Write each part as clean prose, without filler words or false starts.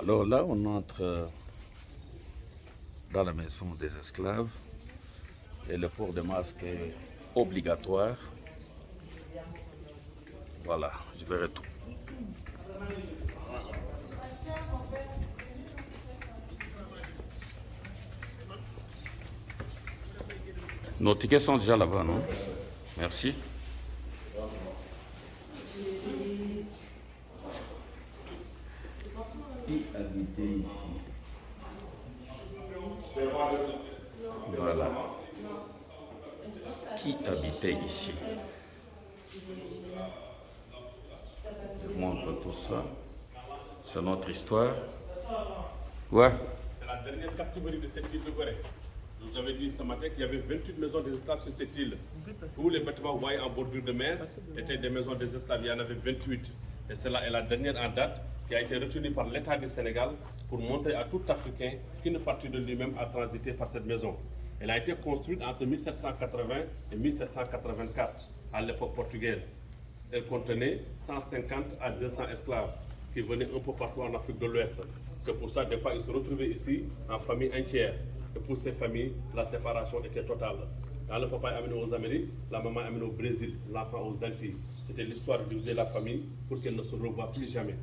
Alors là, on entre dans la maison des esclaves et le port de masque est obligatoire. Voilà, je verrai tout. Nos tickets sont déjà là-bas, non? Merci. Qui habitait ici? Voilà. Qui habitait ici? Je montre tout ça. C'est notre histoire. Ouais. C'est la dernière catégorie de cette île de Gorée. Je vous avais dit ce matin qu'il y avait 28 maisons des esclaves sur cette île. Tous les bâtiments que vous voyez en bordure de mer étaient des maisons des esclaves. Il y en avait 28. Et cela est la dernière en date qui a été retenue par l'État du Sénégal pour montrer à tout Africain qu'une partie de lui-même a transité par cette maison. Elle a été construite entre 1780 et 1784, à l'époque portugaise. Elle contenait 150 à 200 esclaves qui venaient un peu partout en Afrique de l'Ouest. C'est pour ça des fois ils se retrouvaient ici en famille entière. Et pour ces familles, la séparation était totale. Quand le papa est amené aux Amériques, la maman est amenée au Brésil, l'enfant aux Antilles. C'était l'histoire de diviser la famille pour qu'elle ne se revoie plus jamais.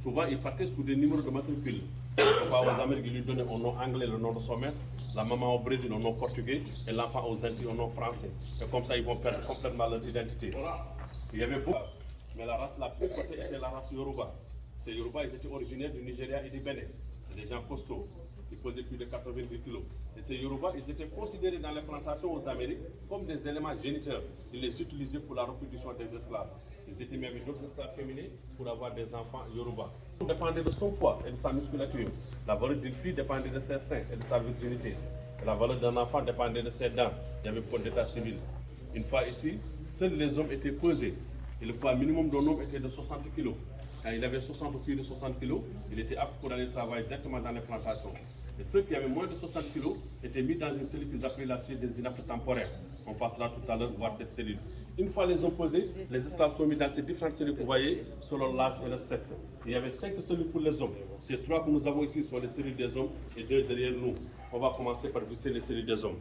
Souvent, ils partaient sous des numéros de matricule. Le papa aux Amériques, il lui donnait au nom anglais le nom de son maître, la maman au Brésil au nom portugais et l'enfant aux Antilles au nom français. Et comme ça, ils vont perdre complètement leur identité. Il y avait beaucoup, mais la race la plus forte était la race Yoruba. Ces Yoruba, ils étaient originaires du Nigeria et du Bénin. C'est des gens costauds. Ils pesaient plus de 90 kilos. Et ces Yoruba, ils étaient considérés dans les plantations aux Amériques comme des éléments géniteurs. Ils les utilisaient pour la reproduction des esclaves. Ils étaient même d'autres esclaves féminins pour avoir des enfants Yoruba. Tout dépendait de son poids et de sa musculature. La valeur d'une fille dépendait de ses seins et de sa virginité. Et la valeur d'un enfant dépendait de ses dents. Il y avait pour d'état civil. Une fois ici, seuls les hommes étaient pesés. Et le poids minimum d'un homme était de 60 kg. Quand il avait 60 ou plus de 60 kg, il était apte pour aller travailler directement dans les plantations. Et ceux qui avaient moins de 60 kg étaient mis dans une cellule qu'ils appelaient la cellule des inaptes temporaires. On passera tout à l'heure voir cette cellule. Une fois les hommes pesés, les esclaves sont mis dans ces différentes cellules que vous voyez, selon l'âge et le sexe. Il y avait 5 cellules pour les hommes. Ces 3 que nous avons ici sont les cellules des hommes et 2 derrière nous. On va commencer par visiter les cellules des hommes.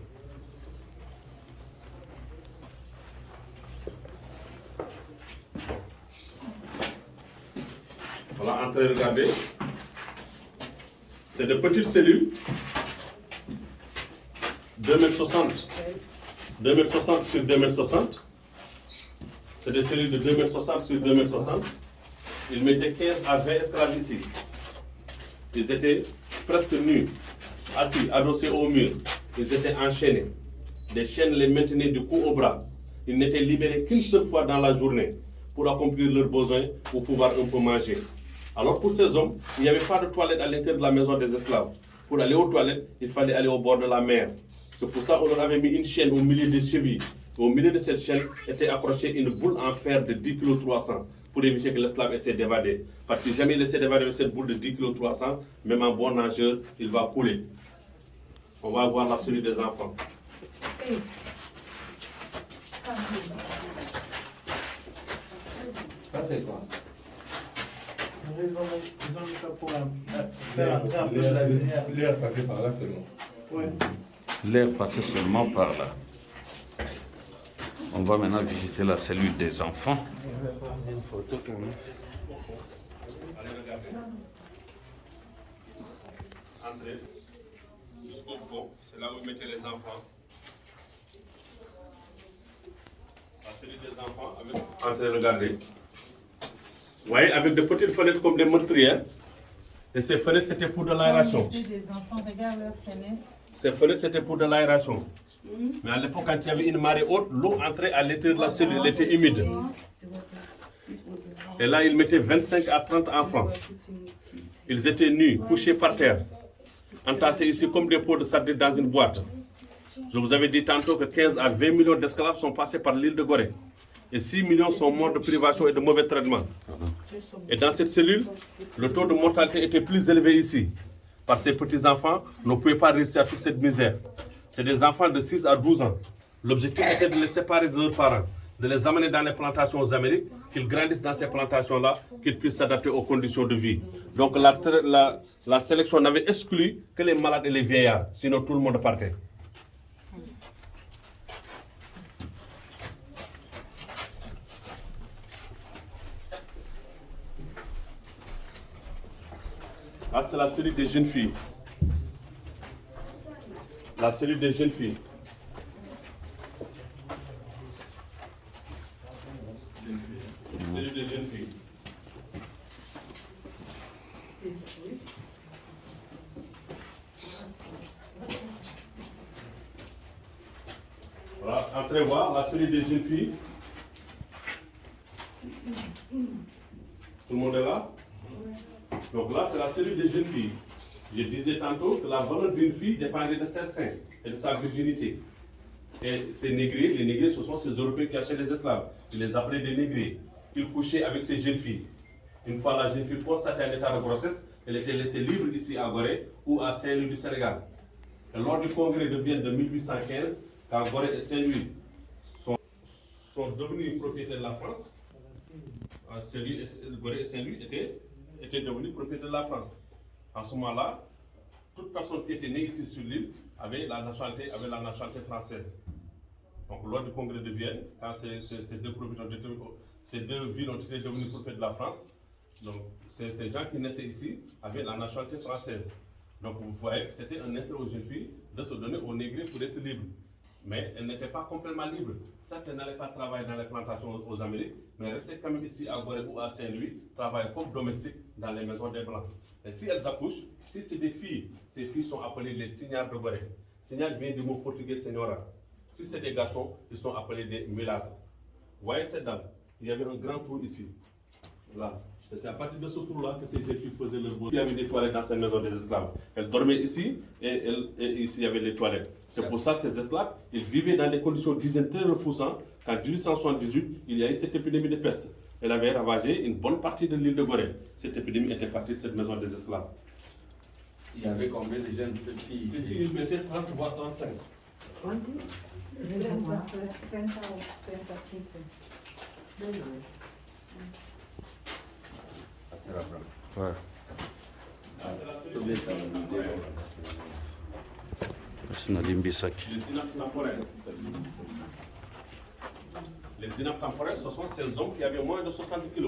On va entrer regarder. C'est de petites cellules, 2,60 m, 2,60 m sur 2,60 m. C'est des cellules de 2,60 m sur 2,60 m. Ils mettaient 15 à 20 esclaves ici. Ils étaient presque nus, assis, adossés au mur. Ils étaient enchaînés. Des chaînes les maintenaient du cou au bras. Ils n'étaient libérés qu'une seule fois dans la journée pour accomplir leurs besoins ou pouvoir un peu manger. Alors pour ces hommes, il n'y avait pas de toilette à l'intérieur de la maison des esclaves. Pour aller aux toilettes, il fallait aller au bord de la mer. C'est pour ça qu'on leur avait mis une chaîne au milieu des chevilles. Au milieu de cette chaîne était accrochée une boule en fer de 10 kg 300 pour éviter que l'esclave essaie d'évader. Parce que si jamais il essaie d'évader avec cette boule de 10 kg 300, même un bon nageur, il va couler. On va voir la cellule des enfants. Ça c'est quoi? Ils ont mis ça pour L'air passé par là seulement. Ouais. L'air passait seulement par là. On va maintenant visiter la cellule des enfants. Je vais prendre une photo quand même. Allez regarder. Entrez jusqu'au fond, c'est là où ils mettaient les enfants. La cellule des enfants avec... Entrez regarder. Vous voyez, avec de petites fenêtres comme des meurtrières. Et ces fenêtres, c'était pour de l'aération. Des enfants, regarde leurs fenêtres. Ces fenêtres, c'était pour de l'aération. Mais à l'époque, quand il y avait une marée haute, l'eau entrait à l'intérieur de la cellule, elle était humide. Et là, ils mettaient 25 à 30 enfants. Ils étaient nus, couchés par terre, entassés ici comme des pots de sardines dans une boîte. Je vous avais dit tantôt que 15 à 20 millions d'esclaves sont passés par l'île de Gorée. Et 6 millions sont morts de privation et de mauvais traitements. Et dans cette cellule, le taux de mortalité était plus élevé ici. Parce que ces petits-enfants ne pouvaient pas réussir à toute cette misère. C'est des enfants de 6 à 12 ans. L'objectif était de les séparer de leurs parents, de les amener dans les plantations aux Amériques qu'ils grandissent dans ces plantations-là, qu'ils puissent s'adapter aux conditions de vie. Donc la sélection n'avait exclu que les malades et les vieillards, sinon tout le monde partait. Là, c'est la cellule des jeunes filles. La cellule des jeunes filles. Cellule des jeunes filles. Voilà, entrez voir la cellule des jeunes filles. Tout le monde est là? Donc là, c'est la cellule des jeunes filles. Je disais tantôt que la valeur d'une fille dépendait de ses seins et de sa virginité. Et ces négriers, les négriers, ce sont ces Européens qui achetaient les esclaves. Ils les appelaient des négriers. Ils couchaient avec ces jeunes filles. Une fois la jeune fille constatée en état de grossesse, elle était laissée libre ici à Gorée ou à Saint-Louis du Sénégal. Et lors du congrès de Vienne de 1815, quand Gorée et Saint-Louis sont devenus propriétaires de la France, Gorée et Saint-Louis étaient devenus propriétaires de la France. En ce moment-là, toute personne qui était née ici sur l'île avait la nationalité française. Donc lors du congrès de Vienne, quand ces deux villes ont été devenues propriétaires de la France, donc ces gens qui naissaient ici avaient la nationalité française. Donc vous voyez que c'était un intérêt aux jeunes filles de se donner aux négriers pour être libres. Mais elles n'étaient pas complètement libres. Certaines n'allaient pas travailler dans les plantations aux Amériques, mais restaient quand même ici à Gorée ou à Saint-Louis, travailler comme domestiques dans les maisons des Blancs. Et si elles accouchent, si c'est des filles, ces filles sont appelées les signards de Gorée. Signard vient du mot portugais señora. Si c'est des garçons, ils sont appelés des mulâtres. Vous voyez cette dame? Il y avait un grand trou ici. Là. Et c'est à partir de ce trou-là que ces jeunes filles faisaient leur boulot. Il y avait des toilettes dans cette maison des esclaves. Elles dormaient ici et ici il y avait les toilettes. C'est pour ça que ces esclaves, ils vivaient dans des conditions d'hygiène très repoussantes. Qu'en 1878, il y a eu cette épidémie de peste. Elle avait ravagé une bonne partie de l'île de Gorée. Cette épidémie était partie de cette maison des esclaves. Il y avait combien de jeunes filles ici? Ici, ils mettaient 30 voire 35. Ouais. C'est Nadim Bissak. Les inaptes temporels. Les inaptes temporels, ce sont ces hommes qui avaient moins de 60 kg.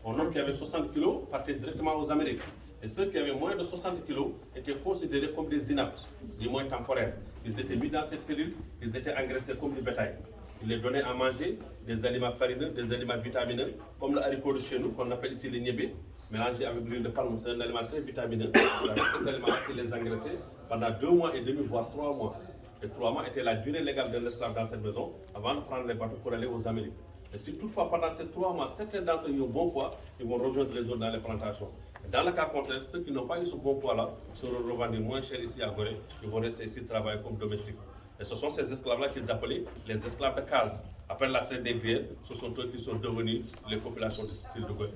Un homme qui avait 60 kg partait directement aux Amériques. Et ceux qui avaient moins de 60 kg étaient considérés comme des inaptes, des moins temporaires. Ils étaient mis dans cette cellule, ils étaient engraissés comme du bétail. Ils les donnaient à manger des aliments farineux, des aliments vitamineux, comme le haricot de chez nous, qu'on appelle ici les niébés, mélangé avec l'huile de palme. C'est un aliment très vitamineux. Avec cet aliment, ils les engraissaient pendant 2 mois et demi, voire 3 mois. Et 3 mois était la durée légale d'un esclave dans cette maison avant de prendre les bateaux pour aller aux Amériques. Et si toutefois, pendant ces 3 mois, certains d'entre eux ont bon poids, ils vont rejoindre les autres dans les plantations. Et dans le cas contraire, ceux qui n'ont pas eu ce bon poids-là seront revendus moins cher ici à Gorée. Ils vont rester ici travailler comme domestiques. Et ce sont ces esclaves-là qu'ils appelaient les esclaves de case. Après la traite des négriers, ce sont eux qui sont devenus les populations de ce style de Gorée.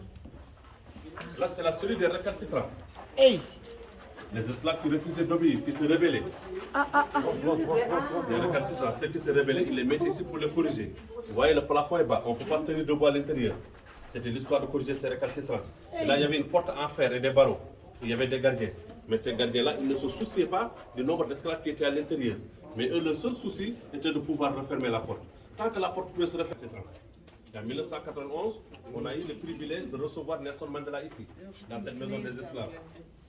Là, c'est la cellule des récalcitrants. Hey. Les esclaves qui refusaient d'obéir, qui se rebellaient. Les récalcitrants, ceux qui se rebellaient, ils les mettaient ici pour les corriger. Vous voyez, le plafond est bas, on ne peut pas tenir debout à l'intérieur. C'était l'histoire de corriger ces récalcitrants. Et là, il y avait une porte en fer et des barreaux. Il y avait des gardiens. Mais ces gardiens-là, ils ne se souciaient pas du nombre d'esclaves qui étaient à l'intérieur. Mais eux, le seul souci était de pouvoir refermer la porte. Tant que la porte pouvait se refermer, en 1991, on a eu le privilège de recevoir Nelson Mandela ici, dans cette maison des esclaves.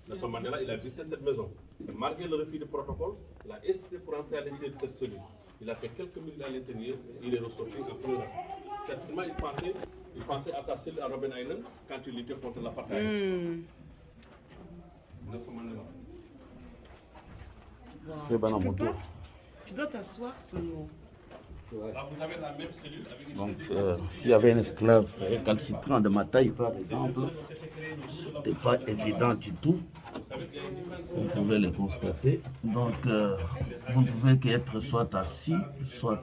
Nelson Mandela, il a visité cette maison. Et malgré le refus du protocole, il a essayé pour entrer à l'intérieur de cette cellule. Il a fait quelques minutes à l'intérieur, il est ressorti en pleurant. Certainement, il pensait à sa cellule à Robben Island quand il luttait contre l'apartheid. Nelson Mandela. Tu dois t'asseoir seulement. Là, vous avez la même cellule avec une Donc, cellule. s'il y avait un esclave récalcitrant de ma taille, par exemple, ce n'était pas évident du tout. Vous pouvez le constater. Donc, vous ne pouvez qu'être soit assis, soit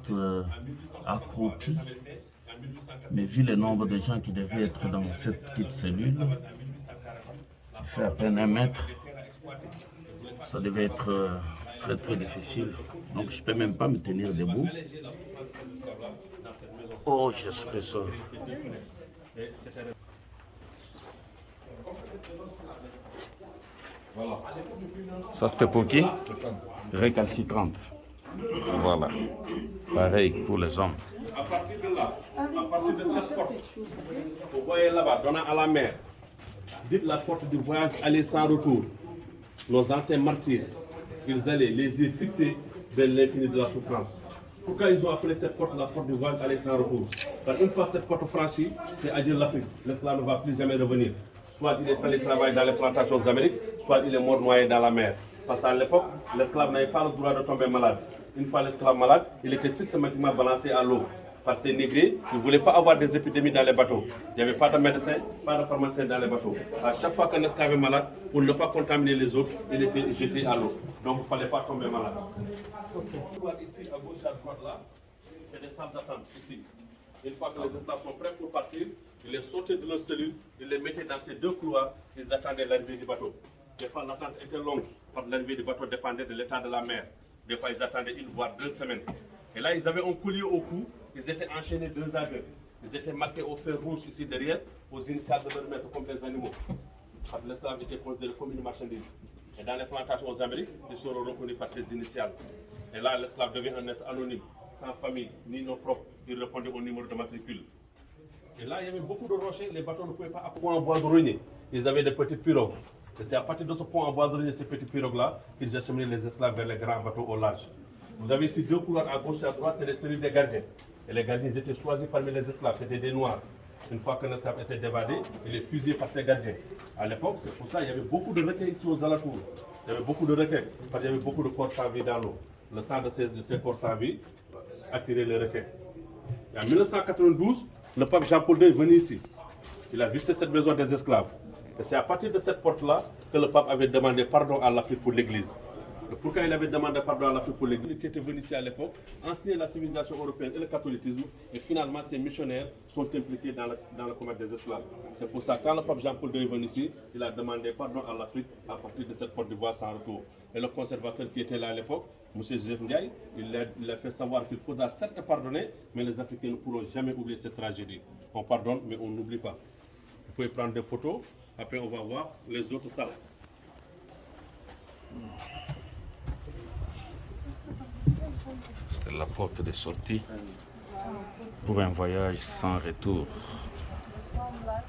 accroupi. Mais vu le nombre de gens qui devaient être dans cette petite cellule, qui fait à peine 1 mètre, ça devait être très très difficile. Donc, je ne peux même pas me tenir debout. Oh, je serais ça. Et c'était... Voilà. Ça c'était pour qui? Récalcitrante. Voilà. Pareil pour les hommes. À partir de là, à partir de cette porte, vous voyez là-bas, donnant à la mer, dites la porte du voyage aller sans retour. Nos anciens martyrs, ils allaient les yeux fixés vers l'infini de la souffrance. Pourquoi ils ont appelé cette porte la porte du voyage aller sans retour? Car une fois cette porte franchie, c'est à dire l'Afrique. L'esclave ne va plus jamais revenir. Soit il est allé travailler dans les plantations d'Amérique, soit il est mort noyé dans la mer. Parce qu'à l'époque, l'esclave n'avait pas le droit de tomber malade. Une fois l'esclave malade, il était systématiquement balancé à l'eau. Par ces négrés, ils ne voulaient pas avoir des épidémies dans les bateaux. Il n'y avait pas de médecin, pas de pharmacien dans les bateaux. À chaque fois qu'un esclave est malade, pour ne pas contaminer les autres, il était jeté à l'eau. Donc il ne fallait pas tomber malade. Ici, à gauche, à droite, là, c'est des salles d'attente ici. Une fois que les esclaves sont prêts pour partir, ils les sortaient de leur cellule, ils les mettaient dans ces deux couloirs, ils attendaient l'arrivée du bateau. Des fois, l'attente était longue, parce que l'arrivée du bateau dépendait de l'état de la mer. Des fois, ils attendaient une voire 2 semaines. Et là, ils avaient un collier au cou, ils étaient enchaînés 2 à 2. Ils étaient marqués au fer rouge ici derrière, aux initiales de leur maître comme les animaux. Parce que l'esclave était considéré comme une marchandise. Et dans les plantations aux Amériques, ils seront reconnus par ces initiales. Et là, l'esclave devient un être anonyme, sans famille, ni nom propre. Il répondait au numéro de matricule. Et là, il y avait beaucoup de rochers, les bateaux ne pouvaient pas appuyer en bois de rogné. Ils avaient des petites pirogues. Et c'est à partir de ce pont en bois de rogné, ces petites pirogues-là, qu'ils achemiнаient les esclaves vers les grands bateaux au large. Vous avez ici 2 couloirs à gauche et à droite, c'est les cellules des gardiens. Et les gardiens étaient choisis parmi les esclaves, c'était des noirs. Une fois qu'un esclave essaie d'évader, il est fusillé par ses gardiens. À l'époque, c'est pour ça qu'il y avait beaucoup de requins ici aux alentours. Il y avait beaucoup de requins, parce qu'il y avait beaucoup de corps sans vie dans l'eau. Le sang de ces corps sans vie attirait les requins. Et en 1992, le pape Jean-Paul II est venu ici. Il a visité cette maison des esclaves. Et c'est à partir de cette porte-là que le pape avait demandé pardon à l'Afrique pour l'Église. Et pourquoi il avait demandé pardon à l'Afrique pour l'Église qui était venu ici à l'époque, enseigner la civilisation européenne et le catholicisme, et finalement ces missionnaires sont impliqués dans le commerce des esclaves. C'est pour ça que quand le pape Jean-Paul II est venu ici, il a demandé pardon à l'Afrique à partir de cette porte du voile sans retour. Et le conservateur qui était là à l'époque, M. Joseph Ndiaye, il a fait savoir qu'il faudra certes pardonner, mais les Africains ne pourront jamais oublier cette tragédie. On pardonne, mais on n'oublie pas. Vous pouvez prendre des photos, après on va voir les autres salles. C'est la porte de sortie pour un voyage sans retour. Là,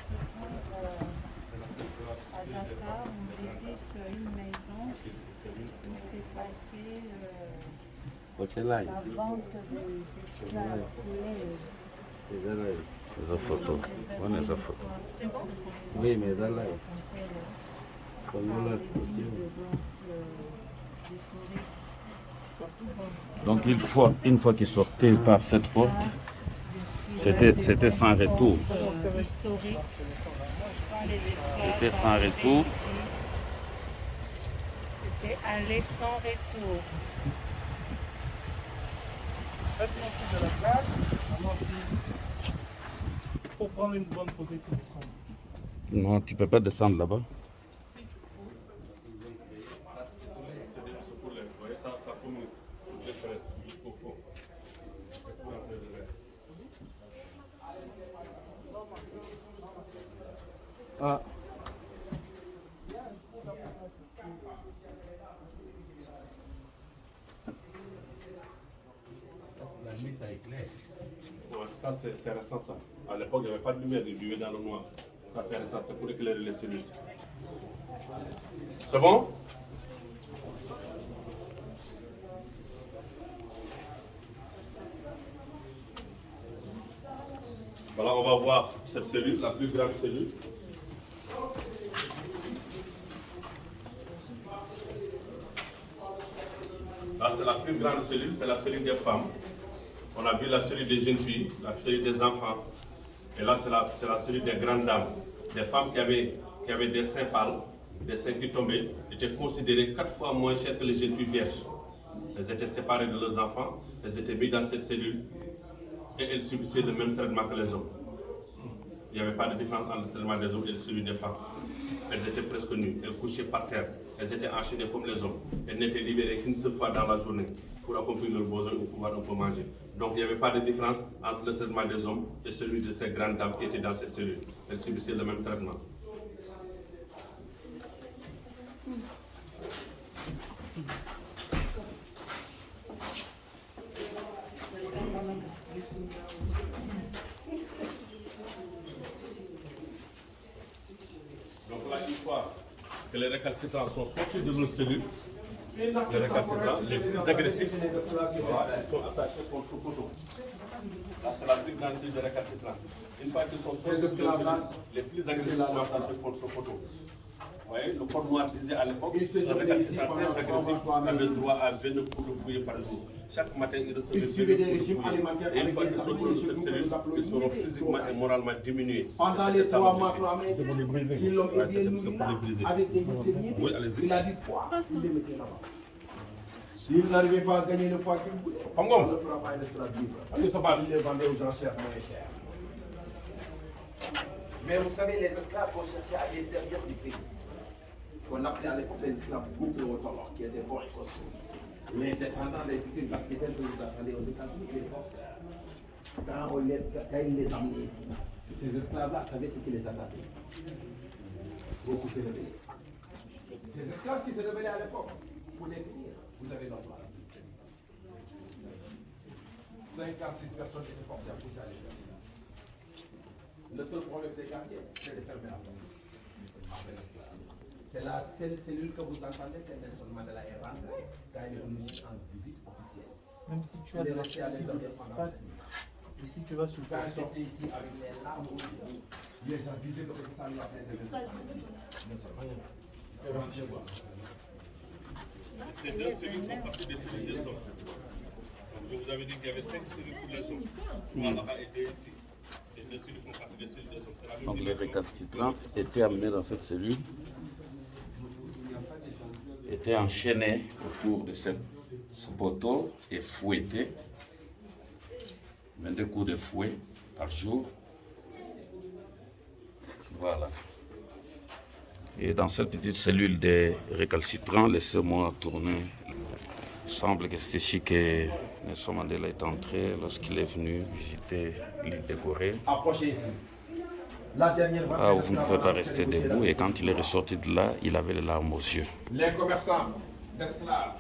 à Dakar, on visite une maison où s'est passée la vente des esclaves. Les photos. On les photos. Oui, mais là, donc une fois qu'ils sortaient par cette porte, c'était sans retour. C'était sans retour. C'était aller sans retour. de la place. Pour prendre une bonne photo, il faut descendre. Non, tu peux pas descendre là-bas. Ah. La nuit, ça éclaire. Ouais, ça, c'est récent, ça. À l'époque, il n'y avait pas de lumière, ils vivaient dans le noir. Ça, c'est récent, c'est pour éclairer les cellules. C'est bon? Voilà, on va voir cette cellule, la plus grande cellule. Là, c'est la plus grande cellule, c'est la cellule des femmes. On a vu la cellule des jeunes filles, la cellule des enfants. Et là, c'est la cellule des grandes dames. Des femmes qui avaient des seins pâles, des seins qui tombaient, étaient considérées 4 fois moins chères que les jeunes filles vierges. Elles étaient séparées de leurs enfants, elles étaient mises dans ces cellules et elles subissaient le même traitement que les hommes. Il n'y avait pas de différence entre le traitement des hommes et celui des femmes. Elles étaient presque nues, elles couchaient par terre, elles étaient enchaînées comme les hommes. Elles n'étaient libérées qu'une seule fois dans la journée pour accomplir leurs besoins ou pouvoir un peu manger. Donc il n'y avait pas de différence entre le traitement des hommes et celui de ces grandes dames qui étaient dans cette cellule. Elles subissaient le même traitement. Donc là, une fois que les récalcitrants sont sortis de nos cellules, les récalcitrants les plus agressifs, voilà, ils sont attachés contre ce poteau. Là, c'est la plus grande cellule des récalcitrants. Une fois qu'ils sont sortis de nos cellules, les plus agressifs sont attachés contre ce poteau. Vous voyez, le code noir disait à l'époque, un récalcitrant très agressif avait droit à 29 coups de fouet par jour. Chaque matin, ils recevaient des régimes alimentaires. Et une fois qu'ils sortent de cette cellule, ils seront physiquement et moralement diminués. Pendant les 3 mois, si l'homme est bien nourri là, avec des vitamines, il a du poids, il les mettait là-bas. S'il n'arrivait pas à gagner le poids qu'il voulait, on ne fera pas une esclave libre. Il les vendait aux enchères moins chères. Mais vous savez, les esclaves qu'on cherchait à l'intérieur du pays, qu'on appelait à l'époque les esclaves boucles-autolants, qui étaient forts et costauds. Les descendants des victimes, parce qu'ils étaient installés aux États-Unis, les forces, quand ils les amenaient ici, ces esclaves-là savaient ce qui les attendait. Beaucoup s'est révélé. Ces esclaves qui se révélaient à l'époque, pour les finir, vous avez leur place. 5 à 6 personnes étaient forcées à pousser à l'extérieur. Le seul problème des gardiens, c'est de fermer la porte. Après l'esclave. C'est la seule cellule que vous entendez que Nelson Mandela est rentré quand il est venu en visite officielle. Même si tu as de l'espace, ici tu vas sur le Quand il sortait ici avec les larmes, les gens disaient que ça lui a fait des Ces deux cellules font partie des cellules des hommes. Donc, je vous avais dit qu'il y avait 5 cellules pour les hommes. 3 là-bas et 2 ici. Ces deux cellules font partie des cellules des hommes. Donc les récalcitrants étaient amenés dans cette cellule, étaient enchaînés autour de ce poteau et fouettés. 22 coups de fouet par jour. Voilà. Et dans cette petite cellule des récalcitrants, laissez-moi tourner. Il semble que c'est ici que Nelson Mandela est entré lorsqu'il est venu visiter l'île de Gorée. Approchez ici. La dernière Ah, vous ne pouvez pas rester debout. Et quand il est ressorti de là, il avait les larmes aux yeux. Les commerçants d'esclaves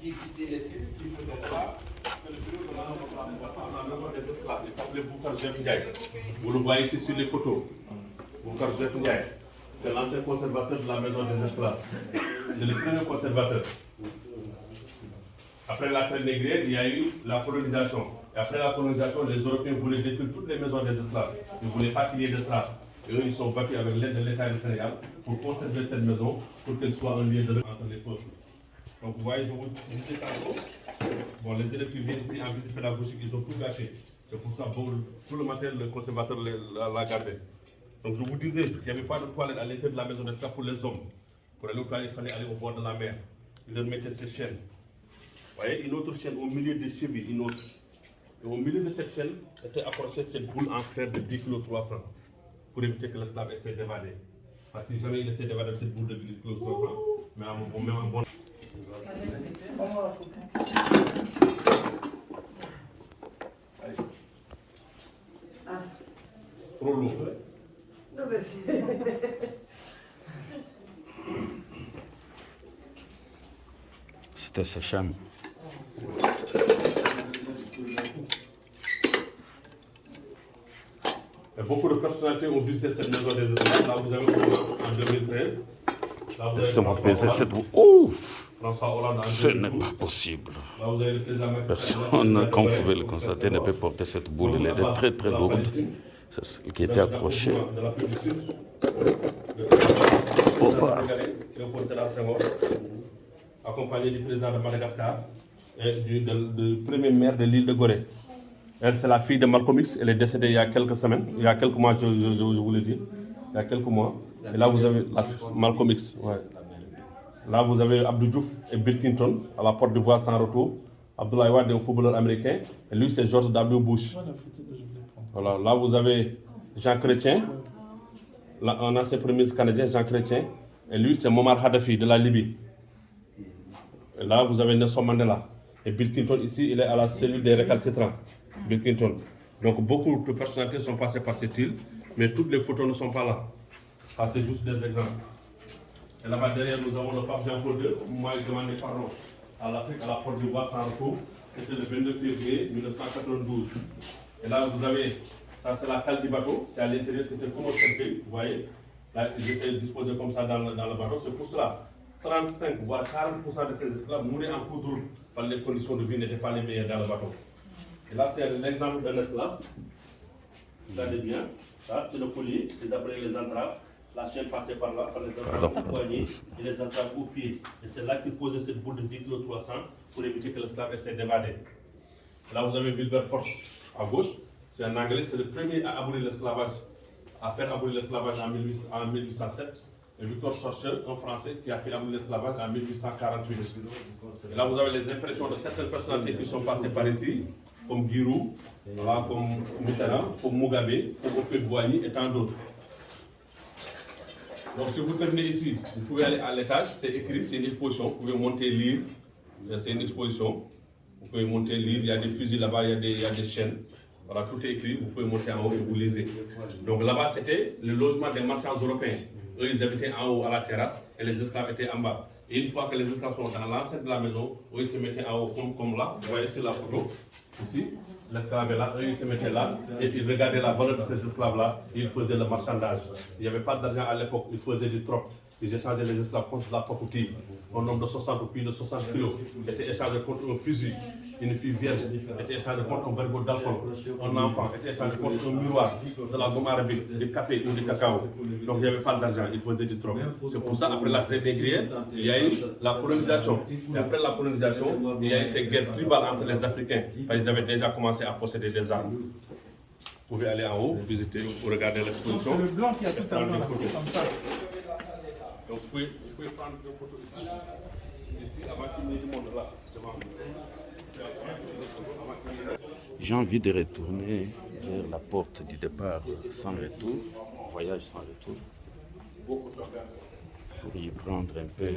qui faisaient les cellules, qui faisaient là, c'est le bureau de la maison des esclaves. Il s'appelait Boukar Jef Ndiaye. Vous le voyez ici sur les photos. Boukar Jef Ndiaye. C'est l'ancien conservateur de la maison des esclaves. C'est le premier conservateur. Après la traite négrière, il y a eu la colonisation. Et après la colonisation, les Européens voulaient détruire toutes les maisons des esclaves. Ils ne voulaient pas qu'il y ait de traces. Et eux, ils sont battus avec l'aide de l'État du Sénégal pour conserver cette maison, pour qu'elle soit un lieu de entre les peuples. Donc vous voyez, je vous disais tantôt, bon, les élèves qui viennent ici en visite pédagogique, ils ont tout gâché. C'est pour ça, bon, tout le matin, le conservateur l'a gardé. Donc je vous disais, il n'y avait pas de toilette à l'intérieur de la maison d'esclaves pour les hommes. Pour aller au toilette, il fallait aller au bord de la mer. Ils leur mettaient ces chaînes. Vous voyez, une autre chaîne au milieu des chevilles, une autre. Et au milieu de cette chaîne était accrochée cette boule en fer de 10 kg 300 pour éviter que l'esclave essaie d'évader. Parce que si jamais il essaie d'évader de cette boule de 10 kg 300, mais même en bon. Trop lourd. Non, merci. C'était sa chambre. Et beaucoup de personnalités ont visité cette maison des esclaves. Là, vous avez en 2013. Laissez-moi peser cette boule. Ouf! François Hollande en Ce 2012. n'est pas possible. Là, vous avez le président Macky Sall. Personne, comme vous pouvez le constater, ne peut porter cette boule. Elle était très très lourde. C'est celle qui était accrochée. De l'Afrique du Sud. Opa. Léopold Sédar Senghor, accompagné du président de Madagascar et du premier maire de l'île de Gorée. Elle, c'est la fille de Malcolm X. Elle est décédée il y a quelques semaines, il y a quelques mois, je vous le dis. Il y a quelques mois. Et là, vous avez Malcolm X. Ouais. Là, vous avez Abdou Diouf et Bill Clinton à la porte d'Ivoire sans retour. Abdoulaye Wade est un footballeur américain. Et lui, c'est George W. Bush. Voilà. Là, vous avez Jean Chrétien, un ancien premier ministre canadien, Jean Chrétien. Et lui, c'est Muammar Kadhafi de la Libye. Et là, vous avez Nelson Mandela. Et Bill Clinton, ici, il est à la cellule des récalcitrants. Bill Clinton. Donc, beaucoup de personnalités sont passées par cette île, mais toutes les photos ne sont pas là. Ça, c'est juste des exemples. Et là-bas derrière, nous avons le pape Jean-Paul II. Moi, je demandais pardon à l'Afrique, à la porte du bois sans repos. C'était le 22 février 1992. Et là, vous avez, ça c'est la cale du bateau. C'est à l'intérieur, c'était comme un cercueil. Vous voyez, là, ils étaient disposés comme ça dans le bateau. C'est pour cela, 35 voire 40% de ces esclaves mouraient en cours de route, parce que les conditions de vie n'étaient pas les meilleures dans le bateau. Et là, c'est l'exemple d'un esclave. Regardez bien, ça c'est le collier, ils appelaient les entraves. La chaîne passait par là, par les entraves au poignet et les entraves au pied. Et c'est là qu'ils posaient cette boule de 10 kg 300 pour éviter que l'esclave essaie d'évader. Là, vous avez Wilberforce à gauche. C'est un Anglais, c'est le premier à abolir l'esclavage, à faire abolir l'esclavage en 1807. Et Victor Schorcher, un Français, qui a fait abolir l'esclavage en 1848. Et là, vous avez les impressions de certaines personnalités qui sont passées par ici, comme Giroud, voilà, comme Mitterrand, comme Mugabe, comme Houphouët-Boigny et tant d'autres. Donc si vous terminez ici, vous pouvez aller à l'étage, c'est écrit, c'est une exposition, vous pouvez monter, lire, c'est une exposition, vous pouvez monter, lire, il y a des fusils là-bas, il y a des chaînes, voilà, tout est écrit, vous pouvez monter en haut et vous lisez. Donc là-bas, c'était le logement des marchands européens. Eux, ils habitaient en haut à la terrasse et les esclaves étaient en bas. Et une fois que les esclaves sont dans l'enceinte de la maison, eux, ils se mettaient en haut comme là, vous voyez sur la photo, ici. L'esclave est là, eux ils se mettaient là et ils regardaient la valeur de ces esclaves-là, ils faisaient le marchandage. Il n'y avait pas d'argent à l'époque, ils faisaient du troc. Ils échangeaient les esclaves contre de la cocoutille. Un nombre de 60 ou plus de 60 kilos était échangé contre un fusil. Une fille vierge était échangée contre un bergot d'alcool. Un enfant était échangé contre un miroir, de la gomme arabique, du café ou du cacao. Donc il n'y avait pas d'argent, ils faisaient du troc. C'est pour ça, après la traite négrière, il y a eu la colonisation. Et après la colonisation, il y a eu ces guerres tribales entre les Africains. Parce qu'ils avaient déjà commencé à posséder des armes. Vous pouvez aller en haut, visiter, pour regarder l'exposition. C'est le blanc qui a tout à l'heure, comme ça. Donc vous pouvez prendre une photo ici. Ici, avant qu'il n'y ait du monde là, devant J'ai envie de retourner vers la porte du départ sans retour, voyage sans retour, pour y prendre un peu,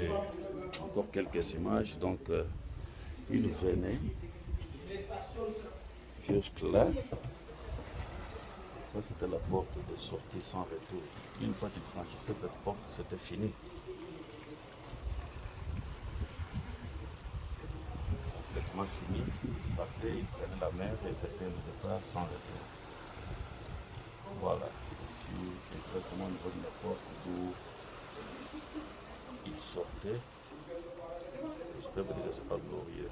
encore quelques images. Donc, il venait jusque là. Ça, c'était la porte de sortie sans retour. Une fois qu'il franchissait cette porte, c'était fini. Complètement fini. Il partait, il prenait la mer et c'était le départ sans retour. Voilà. Je suis exactement au niveau de la porte où il sortait. J'espère que c'est pas glorieux.